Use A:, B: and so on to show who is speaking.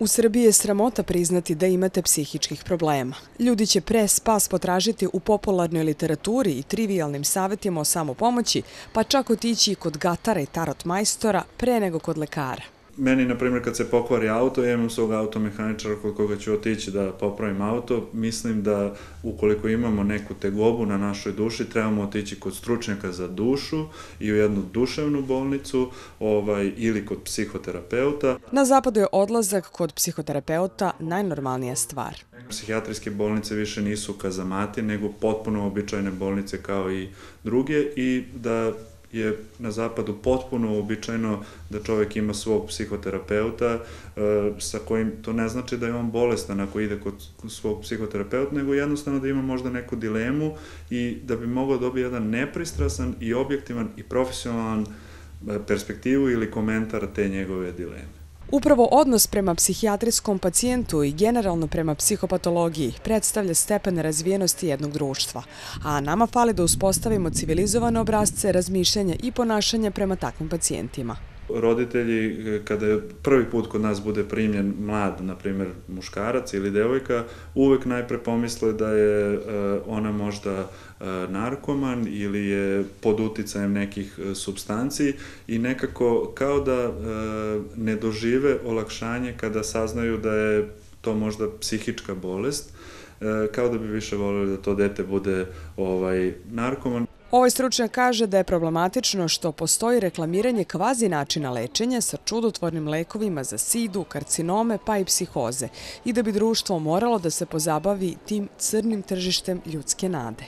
A: U Srbiji je sramota priznati da imate psihičkih problema. Ljudi će pre spas potražiti u popularnoj literaturi i trivijalnim savjetima o samopomoći, pa čak otići i kod gatara i tarot majstora pre nego kod lekara.
B: Meni, na primjer, kad se pokvari auto, ja imam svog automehaničara kod koga ću otići da popravim auto. Mislim da ukoliko imamo neku tegobu na našoj duši, trebamo otići kod stručnjaka za dušu i u jednu duševnu bolnicu ili kod psihoterapeuta.
A: Na zapadu je odlazak kod psihoterapeuta najnormalnija stvar.
B: Psihijatrijske bolnice više nisu kazamati, nego potpuno običajne bolnice kao i druge i da je na zapadu potpuno uobičajeno da čovjek ima svog psihoterapeuta sa kojim, to ne znači da je on bolestan ako ide kod svog psihoterapeuta, nego jednostavno da ima možda neku dilemu i da bi mogao dobiti jedan nepristrasan i objektivan i profesionalan perspektivu ili komentar te njegove dileme.
A: Upravo odnos prema psihijatrijskom pacijentu i generalno prema psihopatologiji predstavlja stepen razvijenosti jednog društva, a nama fali da uspostavimo civilizovane obrasce razmišljanja i ponašanja prema takvim pacijentima.
B: Roditelji, kada prvi put kod nas bude primljen mlad, na primjer muškarac ili devojka, uvek najpre pomisle da je ona možda narkoman ili je pod uticajem nekih supstanci i nekako kao da ne dožive olakšanje kada saznaju da je to možda psihička bolest, kao da bi više voljeli da to dete bude narkoman.
A: Ovaj stručnjak kaže da je problematično što postoji reklamiranje kvazi načina lečenja sa čudotvornim lekovima za sidu, karcinome pa i psihoze i da bi društvo moralo da se pozabavi tim crnim tržištem ljudske nade.